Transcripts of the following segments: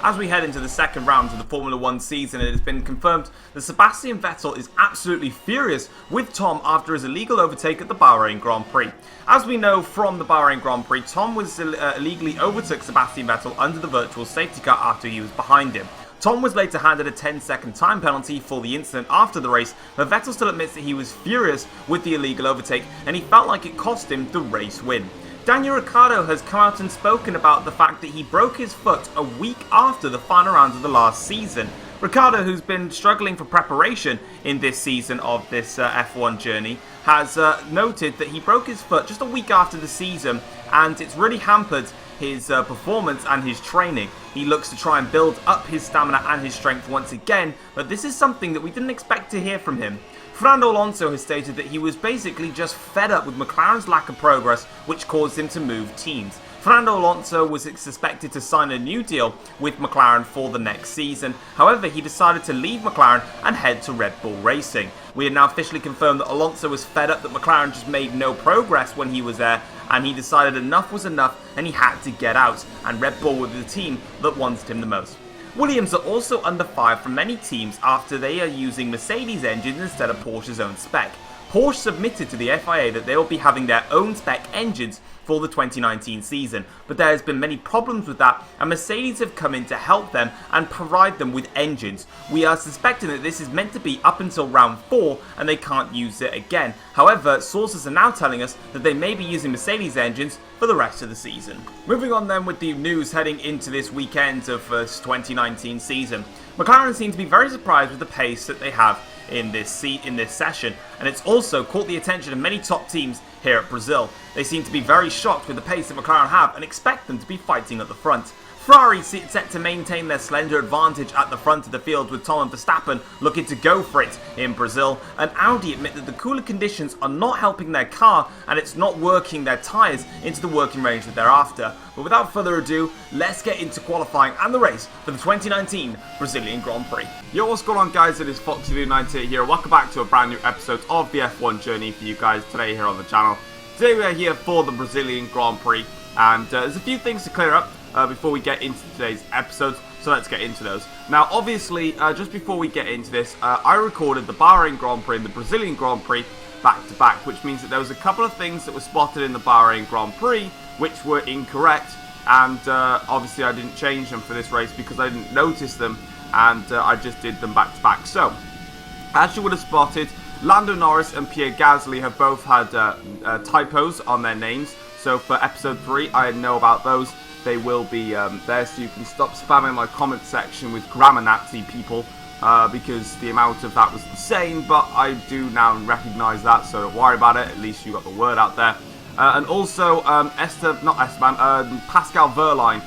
As we head into the second round of the Formula 1 season, it has been confirmed that Sebastian Vettel is absolutely furious with Tom after his illegal overtake at the Bahrain Grand Prix. As we know from the Bahrain Grand Prix, Tom was illegally overtook Sebastian Vettel under the virtual safety car after he was behind him. Tom was later handed a 10-second time penalty for the incident after the race, but Vettel still admits that he was furious with the illegal overtake and he felt like it cost him the race win. Daniel Ricciardo has come out and spoken about the fact that he broke his foot a week after the final round of the last season. Ricciardo, who's been struggling for preparation in this season of this F1 journey, has noted that he broke his foot just a week after the season and it's really hampered his performance and his training. He looks to try and build up his stamina and his strength once again, but this is something that we didn't expect to hear from him. Fernando Alonso has stated that he was basically just fed up with McLaren's lack of progress, which caused him to move teams. Fernando Alonso was suspected to sign a new deal with McLaren for the next season. However, he decided to leave McLaren and head to Red Bull Racing. We have now officially confirmed that Alonso was fed up that McLaren just made no progress when he was there, and he decided enough was enough and he had to get out, and Red Bull were the team that wanted him the most. Williams are also under fire from many teams after they are using Mercedes engines instead of Porsche's own spec. Porsche submitted to the FIA that they will be having their own spec engines for the 2019 season, but there has been many problems with that and Mercedes have come in to help them and provide them with engines. We are suspecting that this is meant to be up until round 4 and they can't use it again. However, sources are now telling us that they may be using Mercedes engines for the rest of the season. Moving on then with the news heading into this weekend of this 2019 season. McLaren seem to be very surprised with the pace that they have in this session, and it's also caught the attention of many top teams here at Brazil. They seem to be very shocked with the pace that McLaren have and expect them to be fighting at the front. Ferrari set to maintain their slender advantage at the front of the field with Tom and Verstappen looking to go for it in Brazil, and Audi admit that the cooler conditions are not helping their car and it's not working their tyres into the working range that they're after. But without further ado, let's get into qualifying and the race for the 2019 Brazilian Grand Prix. Yo, what's going on guys, it is Foxy98 here. Welcome back to a brand new episode of the F1 journey for you guys today here on the channel. Today we are here for the Brazilian Grand Prix, and there's a few things to clear up before we get into today's episode, so let's get into those. Now obviously, just before we get into this, I recorded the Bahrain Grand Prix and the Brazilian Grand Prix back to back, which means that there was a couple of things that were spotted in the Bahrain Grand Prix which were incorrect, and obviously I didn't change them for this race because I didn't notice them, and I just did them back to back. So, as you would have spotted, Lando Norris and Pierre Gasly have both had typos on their names, so for episode 3 I know about those. They will be there, so you can stop spamming my comment section with grammar Nazi people, because the amount of that was insane, but I do now recognise that, so don't worry about it, at least you got the word out there. And also, Pascal Wehrlein,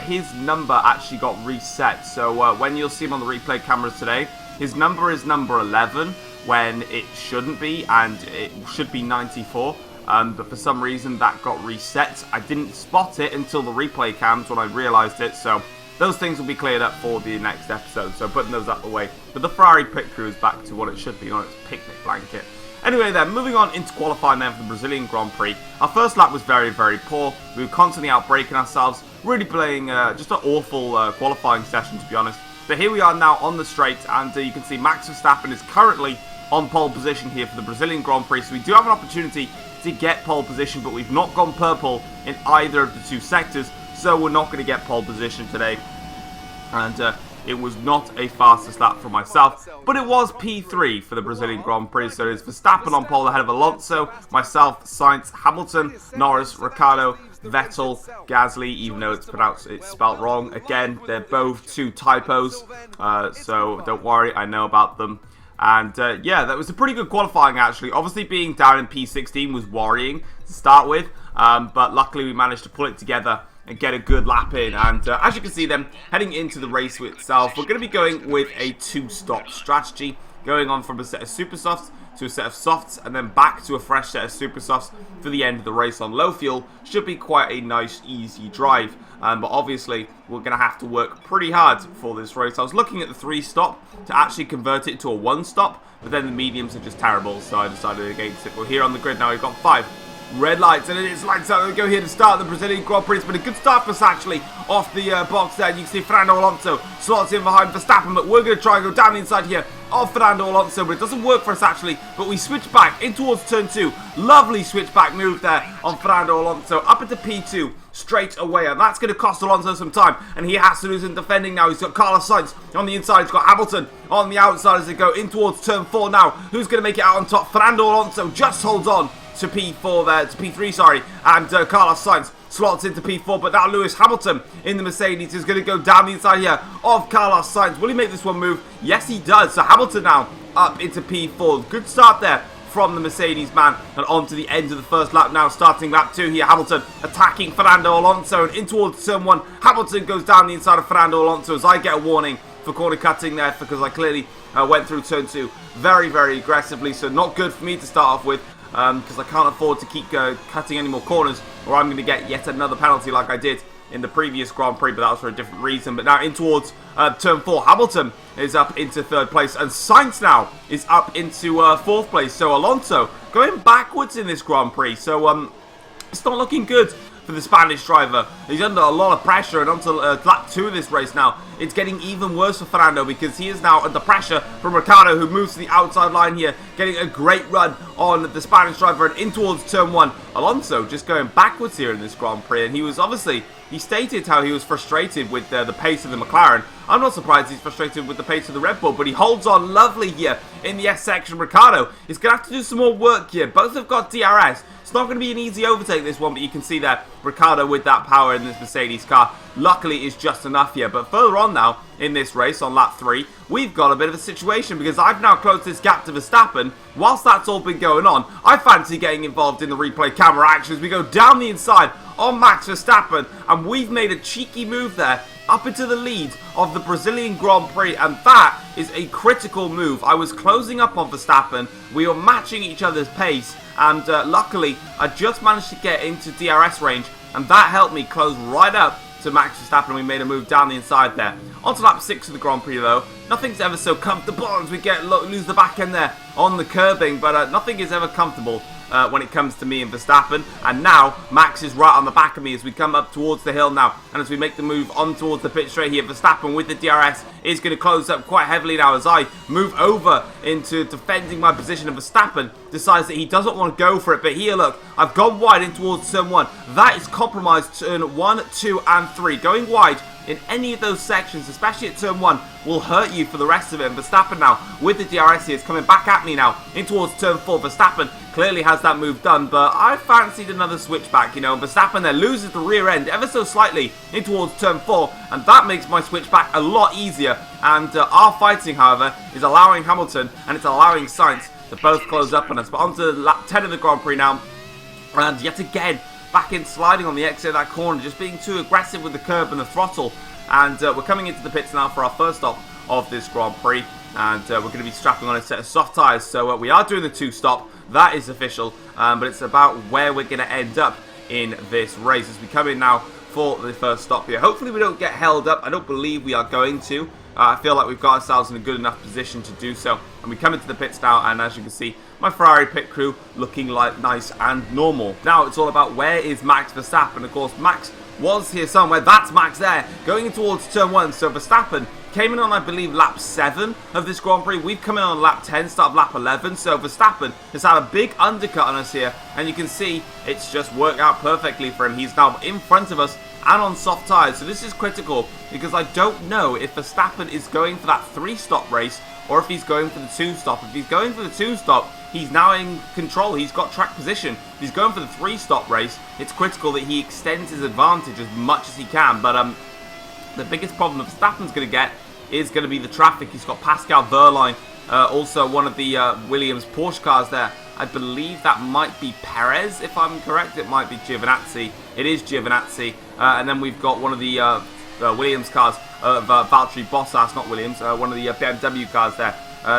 his number actually got reset, so when you'll see him on the replay cameras today, his number is number 11, when it shouldn't be, and it should be 94. But for some reason that got reset. I didn't spot it until the replay cams when I realised it, so those things will be cleared up for the next episode, so putting those out the way. But the Ferrari pit crew is back to what it should be on its picnic blanket. Anyway then, moving on into qualifying then for the Brazilian Grand Prix. Our first lap was very, very poor. We were constantly outbraking ourselves, really playing just an awful qualifying session to be honest. But here we are now on the straight, and you can see Max Verstappen is currently on pole position here for the Brazilian Grand Prix, so we do have an opportunity to get pole position, but we've not gone purple in either of the two sectors, so we're not going to get pole position today. And it was not a fastest lap for myself, but it was P3 for the Brazilian Grand Prix, so it's Verstappen on pole ahead of Alonso, myself, Sainz, Hamilton, Norris, Ricciardo, Vettel, Gasly, even though it's spelt wrong. Again, they're both two typos, so don't worry, I know about them. And yeah, that was a pretty good qualifying actually. Obviously being down in P16 was worrying to start with, but luckily we managed to pull it together and get a good lap in. And as you can see then, heading into the race itself, we're going to be going with a two-stop strategy, going on from a set of super softs to a set of softs and then back to a fresh set of super softs for the end of the race on low fuel. Should be quite a nice easy drive, but obviously we're going to have to work pretty hard for this race. I was looking at the 3-stop to actually convert it to a 1-stop, but then the mediums are just terrible, so I decided against it. We're here on the grid now, we've got 5 red lights, and it's lights out. We go here to start the Brazilian Grand Prix. It's been a good start for us, actually, off the box there. You can see Fernando Alonso slots in behind Verstappen, but we're going to try and go down the inside here of Fernando Alonso, but it doesn't work for us, actually. But we switch back in towards turn 2. Lovely switchback move there on Fernando Alonso, up into P2 straight away, and that's going to cost Alonso some time, and he has to do some defending now. He's got Carlos Sainz on the inside, he's got Hamilton on the outside as they go in towards turn 4 now. Who's going to make it out on top? Fernando Alonso just holds on to P4 there, to P3, sorry, and Carlos Sainz slots into P4, but now Lewis Hamilton in the Mercedes is going to go down the inside here of Carlos Sainz. Will he make this one move? Yes, he does. So Hamilton now up into P4. Good start there from the Mercedes man, and on to the end of the first lap now, starting lap 2 here. Hamilton attacking Fernando Alonso, and in towards turn 1. Hamilton goes down the inside of Fernando Alonso as I get a warning for corner cutting there, because I clearly went through turn 2 very, very aggressively, so not good for me to start off with, because I can't afford to keep cutting any more corners, or I'm going to get yet another penalty like I did in the previous Grand Prix, but that was for a different reason. But now in towards turn 4, Hamilton is up into 3rd place, and Sainz now is up into 4th place. So Alonso going backwards in this Grand Prix, so it's not looking good for the Spanish driver. He's under a lot of pressure, and onto lap 2 of this race now, it's getting even worse for Fernando, because he is now under pressure from Ricciardo, who moves to the outside line here, getting a great run on the Spanish driver, and in towards turn 1. Alonso just going backwards here in this Grand Prix, and he was obviously, he stated how he was frustrated with the pace of the McLaren. I'm not surprised he's frustrated with the pace of the Red Bull, but he holds on lovely here in the S section. Ricciardo is going to have to do some more work here. Both have got DRS. It's not going to be an easy overtake, this one, but you can see that Ricciardo with that power in this Mercedes car, luckily, is just enough here. But further on now in this race, on lap 3, we've got a bit of a situation, because I've now closed this gap to Verstappen. Whilst that's all been going on, I fancy getting involved in the replay camera action as we go down the inside on Max Verstappen, and we've made a cheeky move there up into the lead of the Brazilian Grand Prix, and that is a critical move. I was closing up on Verstappen, we were matching each other's pace, and luckily I just managed to get into DRS range, and that helped me close right up to Max Verstappen. We made a move down the inside there. On to lap 6 of the Grand Prix though. Nothing's ever so comfortable as we lose the back end there on the curbing, but nothing is ever comfortable when it comes to me and Verstappen. And now Max is right on the back of me as we come up towards the hill now, and as we make the move on towards the pit straight here. Verstappen with the DRS is going to close up quite heavily now as I move over into defending my position, and Verstappen decides that he doesn't want to go for it. But here, look, I've gone wide in towards turn 1. That is compromised turn 1, 2 and 3. Going wide in any of those sections, especially at turn 1, will hurt you for the rest of it. And Verstappen now with the DRS here is coming back at me now in towards turn 4. Verstappen clearly has that move done, but I fancied another switchback, you know. Verstappen there loses the rear end ever so slightly in towards turn 4, and that makes my switchback a lot easier. And our fighting, however, is allowing Hamilton and it's allowing Sainz to both close up on us. But on to lap 10 of the Grand Prix now, and yet again back in sliding on the exit of that corner, just being too aggressive with the curb and the throttle. And we're coming into the pits now for our first stop of this Grand Prix, and we're going to be strapping on a set of soft tyres. So we are doing the 2-stop, that is official, but it's about where we're going to end up in this race as we come in now for the first stop here. Hopefully we don't get held up. I don't believe we are going to. I feel like we've got ourselves in a good enough position to do so. And we come into the pits now, and as you can see, my Ferrari pit crew looking like nice and normal. Now it's all about where is Max Verstappen. Of course, Max was here somewhere. That's Max there, going in towards turn 1. So Verstappen came in on, I believe, lap 7 of this Grand Prix. We've come in on lap 10, start of lap 11. So Verstappen has had a big undercut on us here, and you can see it's just worked out perfectly for him. He's now in front of us and on soft tyres. So this is critical, because I don't know if Verstappen is going for that 3-stop race or if he's going for the 2-stop. If he's going for the 2-stop, he's now in control. He's got track position. If he's going for the 3-stop race, it's critical that he extends his advantage as much as he can. But the biggest problem that Verstappen's going to get is going to be the traffic. He's got Pascal Wehrlein, also one of the Williams Porsche cars there. I believe that might be Perez, if I'm correct. It might be Giovinazzi. It is Giovinazzi. And then we've got one of the Williams cars, Valtteri Bottas, not Williams, one of the BMW cars there.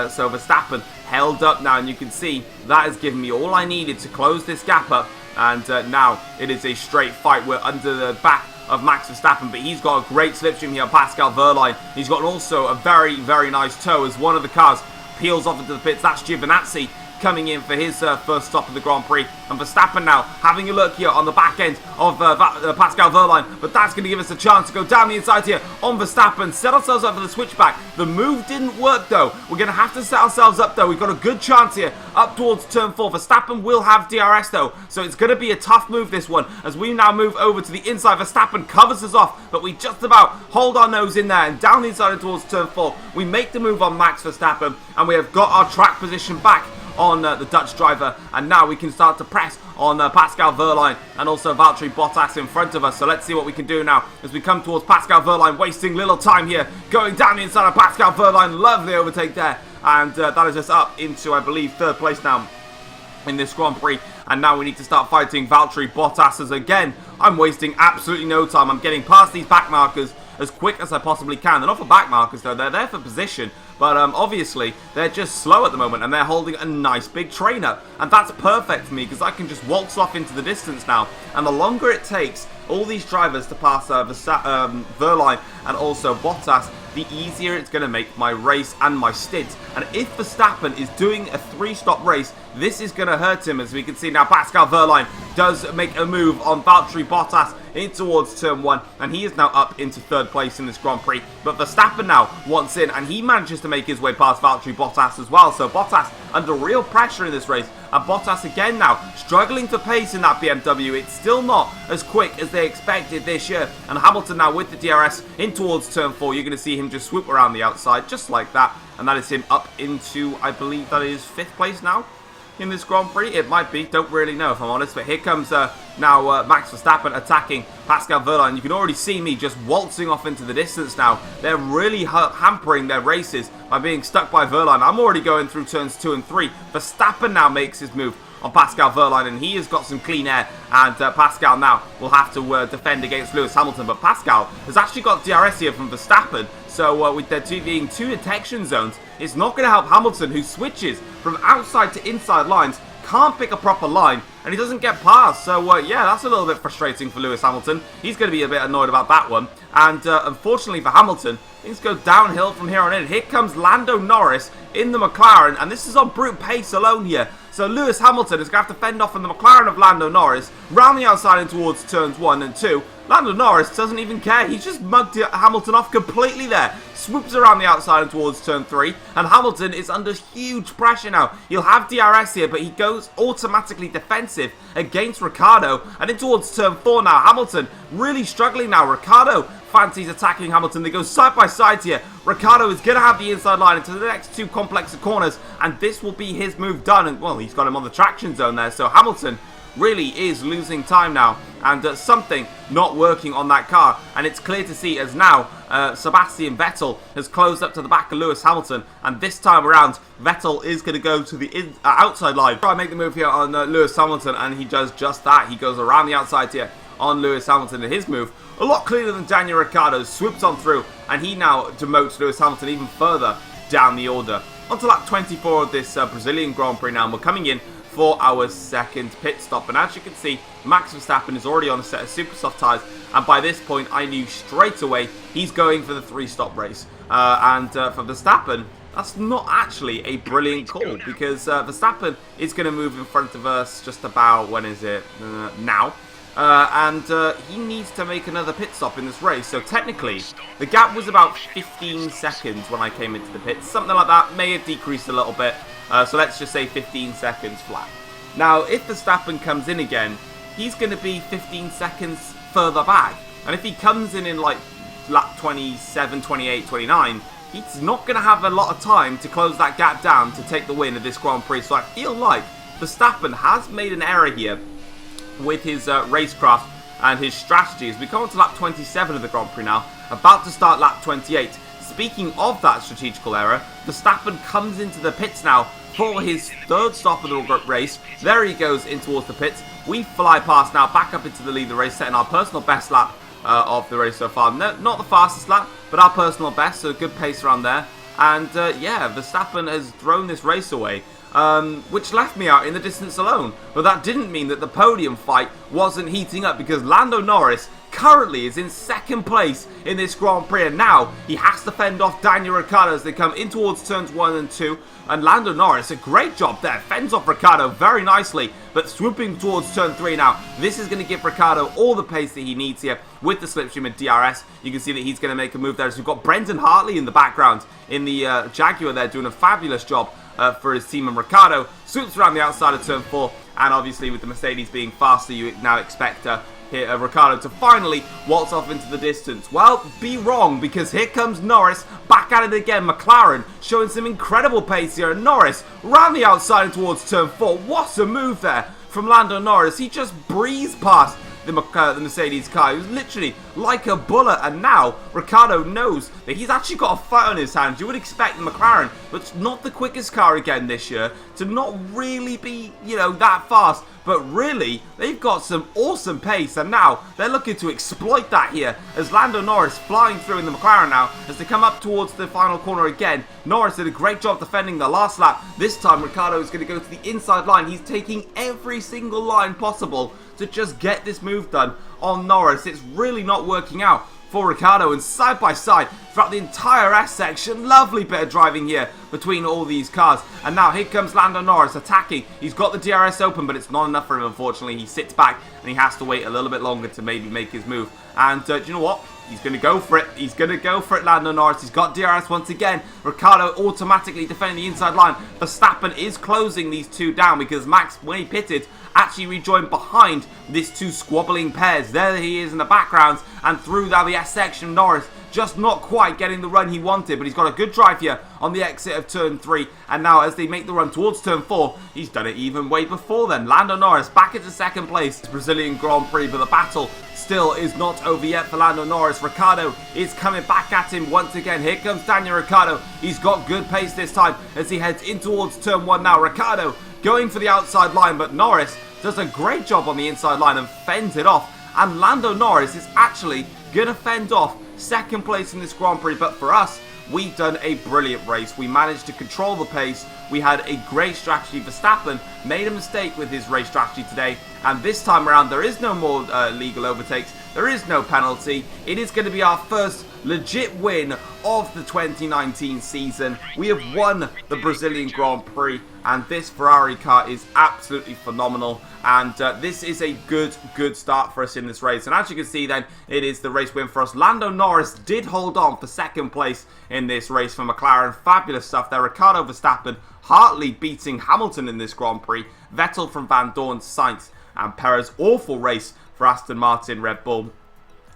So Verstappen held up now, and you can see that has given me all I needed to close this gap up. And now it is a straight fight. We're under the back of Max Verstappen, but he's got a great slipstream here, Pascal Wehrlein. He's got also a very, very nice toe as one of the cars peels off into the pits. That's Giovinazzi coming in for his first stop of the Grand Prix. And Verstappen now having a look here on the back end of Pascal Wehrlein. But that's going to give us a chance to go down the inside here on Verstappen. Set ourselves up for the switchback. The move didn't work though. We're going to have to set ourselves up though. We've got a good chance here up towards turn 4. Verstappen will have DRS though. So it's going to be a tough move this one. As we now move over to the inside. Verstappen covers us off. But we just about hold our nose in there. And down the inside and towards turn 4. We make the move on Max Verstappen. And we have got our track position back on the Dutch driver, and now we can start to press on Pascal Wehrlein and also Valtteri Bottas in front of us. So let's see what we can do now as we come towards Pascal Wehrlein, wasting little time here, going down the inside of Pascal Wehrlein. Lovely overtake there, and that is us up into, I believe, 3rd place now in this Grand Prix. And now we need to start fighting Valtteri Bottas, as again I'm wasting absolutely no time. I'm getting past these back markers as quick as I possibly can. They're not for back markers though, they're there for position. But obviously, they're just slow at the moment, and they're holding a nice big train up. And that's perfect for me, because I can just waltz off into the distance now. And the longer it takes all these drivers to pass Wehrlein and also Bottas, the easier it's going to make my race and my stint. And if Verstappen is doing a 3-stop race, this is going to hurt him. As we can see now, Pascal Wehrlein does make a move on Valtteri Bottas in towards turn 1, and he is now up into 3rd place in this Grand Prix. But Verstappen now wants in, and he manages to make his way past Valtteri Bottas as well. So Bottas under real pressure in this race, and Bottas again now struggling for pace in that BMW. It's still not as quick as they expected this year. And Hamilton now with the DRS in towards turn 4. You're going to see him just swoop around the outside just like that, and that is him up into, I believe that is 5th place now in this Grand Prix. It might be, don't really know if I'm honest, but here comes now Max Verstappen attacking Pascal Wehrlein. You can already see me just waltzing off into the distance now. They're really hampering their races by being stuck by Wehrlein. I'm already going through turns 2 and 3. Verstappen now makes his move on Pascal Wehrlein, and he has got some clean air, and Pascal now will have to defend against Lewis Hamilton. But Pascal has actually got DRS here from Verstappen, so with there being 2 detection zones, it's not going to help Hamilton, who switches from outside to inside lines, can't pick a proper line, and he doesn't get past. So yeah, that's a little bit frustrating for Lewis Hamilton. He's going to be a bit annoyed about that one, and unfortunately for Hamilton, things go downhill from here on in. Here comes Lando Norris in the McLaren, and this is on brute pace alone here. So Lewis Hamilton is going to have to fend off in the McLaren of Lando Norris, round the outside and towards turns 1 and 2. Lando Norris doesn't even care. He's just mugged Hamilton off completely there. Swoops around the outside and towards turn 3. And Hamilton is under huge pressure now. He'll have DRS here, but he goes automatically defensive against Ricciardo. And in towards turn 4 now. Hamilton really struggling now. Ricciardo fancies attacking Hamilton. They go side by side here. Ricciardo is going to have the inside line into the next 2 complex corners. And this will be his move done. And well, he's got him on the traction zone there. So Hamilton really is losing time now, and something not working on that car. And it's clear to see as now Sebastian Vettel has closed up to the back of Lewis Hamilton, and this time around Vettel is going to go to the outside line. Try and make the move here on Lewis Hamilton, and he does just that. He goes around the outside here on Lewis Hamilton, and his move a lot cleaner than Daniel Ricciardo's. Swoops on through, and he now demotes Lewis Hamilton even further down the order. On to lap 24 of this Brazilian Grand Prix now, and we're coming in for our 2nd pit stop. And as you can see, Max Verstappen is already on a set of super soft tyres, and by this point I knew straight away he's going for the 3-stop race. And for Verstappen, that's not actually a brilliant call, because Verstappen is going to move in front of us just about, when is it? Now. And he needs to make another pit stop in this race. So technically, the gap was about 15 seconds when I came into the pits. Something like that. May have decreased a little bit. So let's just say 15 seconds flat. Now, if Verstappen comes in again, he's going to be 15 seconds further back. And if he comes in like lap 27, 28, 29, he's not going to have a lot of time to close that gap down to take the win of this Grand Prix. So I feel like Verstappen has made an error here with his racecraft and his strategies. We come on to lap 27 of the Grand Prix now, about to start lap 28. Speaking of that strategical error, Verstappen comes into the pits now for his 3rd stop of the race. There he goes in towards the pits. We fly past now, back up into the lead of the race, setting our personal best lap of the race so far. No, not the fastest lap, but our personal best, so a good pace around there. And yeah, Verstappen has thrown this race away, which left me out in the distance alone. But that didn't mean that the podium fight wasn't heating up, because Lando Norris currently is in second place in this Grand Prix, and now he has to fend off Daniel Ricciardo as they come in towards turns 1 and 2. And Lando Norris, a great job there, fends off Ricciardo very nicely, but swooping towards turn 3 now. This is going to give Ricciardo all the pace that he needs here with the slipstream and DRS. You can see that he's going to make a move there. So we've got Brendan Hartley in the background in the Jaguar there, doing a fabulous job for his team, and Ricciardo swoops around the outside of turn 4, and obviously with the Mercedes being faster, you now expect Ricciardo to finally waltz off into the distance. Well, be wrong, because here comes Norris back at it again. McLaren showing some incredible pace here, and Norris round the outside and towards turn 4. What a move there from Lando Norris. He just breezed past the Mercedes car. He was literally like a bullet, and now Ricciardo knows that he's actually got a fight on his hands. You would expect the McLaren, but not the quickest car again this year, to not really be, that fast. But really, they've got some awesome pace, and now they're looking to exploit that here as Lando Norris flying through in the McLaren now as they come up towards the final corner again. Norris did a great job defending the last lap. This time, Ricciardo is going to go to the inside line. He's taking every single line possible to just get this move done on Norris. It's really not working out for Ricciardo, and side by side throughout the entire S section. Lovely bit of driving here between all these cars, and now here comes Lando Norris attacking. He's got the DRS open, but it's not enough for him, unfortunately. He sits back and he has to wait a little bit longer to maybe make his move, and do you know what? He's going to go for it. He's going to go for it, Lando Norris. He's got DRS once again. Ricciardo automatically defending the inside line. Verstappen is closing these two down because Max, when he pitted, actually rejoined behind these two squabbling pairs. There he is in the background, and through now the S section, Norris just not quite getting the run he wanted, but he's got a good drive here on the exit of turn 3, and now as they make the run towards turn 4, he's done it even way before then. Lando Norris back into second place. It's Brazilian Grand Prix, but the battle still is not over yet for Lando Norris. Ricciardo is coming back at him once again. Here comes Daniel Ricciardo. He's got good pace this time as he heads in towards turn 1 now. Ricciardo going for the outside line, but Norris does a great job on the inside line and fends it off. And Lando Norris is actually going to fend off second place in this Grand Prix. But for us, we've done a brilliant race. We managed to control the pace. We had a great strategy. Verstappen made a mistake with his race strategy today, and this time around there is no more legal overtakes. There is no penalty. It is going to be our first legit win of the 2019 season. We have won the Brazilian Grand Prix, and this Ferrari car is absolutely phenomenal, and this is a good start for us in this race. And as you can see then, it is the race win for us. Lando Norris did hold on for second place in this race for McLaren. Fabulous stuff there. Ricciardo, Verstappen, Hartley beating Hamilton in this Grand Prix. Vettel from Van Dorn, Sainz and Perez. Awful race for Aston Martin, Red Bull.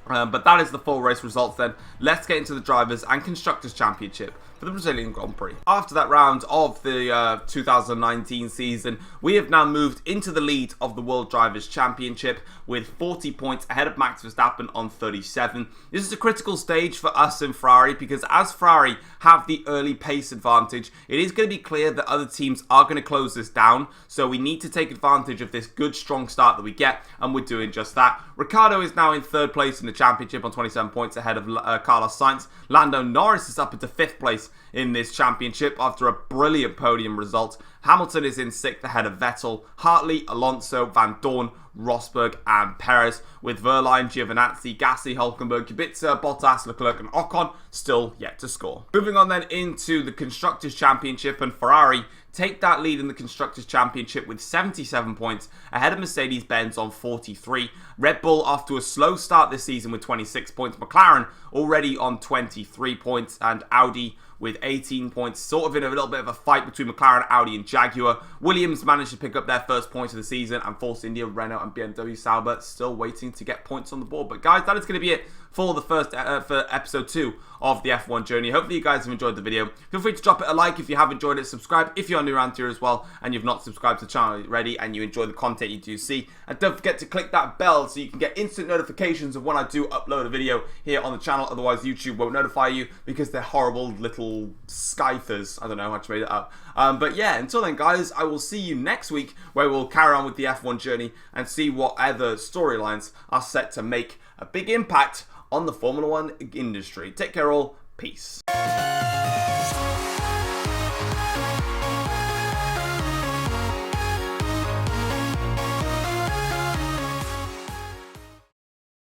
But that is the full race results then. Let's get into the Drivers' and Constructors' Championship for the Brazilian Grand Prix. After that round of the 2019 season, we have now moved into the lead of the World Drivers' Championship with 40 points ahead of Max Verstappen on 37. This is a critical stage for us in Ferrari because as Ferrari have the early pace advantage, it is going to be clear that other teams are going to close this down. So we need to take advantage of this good, strong start that we get, and we're doing just that. Ricciardo is now in third place in the championship on 27 points ahead of Carlos Sainz. Lando Norris is up into fifth place in this championship after a brilliant podium result. Hamilton is in sixth ahead of Vettel, Hartley, Alonso, Van Dorn, Rosberg and Perez, with Verline, Giovinazzi, Gasly, Hulkenberg, Kubica, Bottas, Leclerc and Ocon still yet to score. Moving on then into the Constructors' Championship, and Ferrari take that lead in the Constructors' Championship with 77 points ahead of Mercedes-Benz on 43. Red Bull off to a slow start this season with 26 points. McLaren already on 23 points, and Audi with 18 points, sort of in a little bit of a fight between McLaren, Audi and Jaguar. Williams managed to pick up their first points of the season, and Force India, Renault and BMW Sauber still waiting to get points on the board. But guys, that is going to be it for the first for episode 2 of the F1 journey. Hopefully you guys have enjoyed the video. Feel free to drop it a like if you have enjoyed it, subscribe if you're new around here as well and you've not subscribed to the channel already and you enjoy the content you do see. And don't forget to click that bell so you can get instant notifications of when I do upload a video here on the channel. Otherwise YouTube won't notify you because they're horrible little scythers. I don't know, I just made it up. But yeah, until then guys, I will see you next week where we'll carry on with the F1 journey and see what other storylines are set to make a big impact on the Formula 1 industry. Take care all. Peace.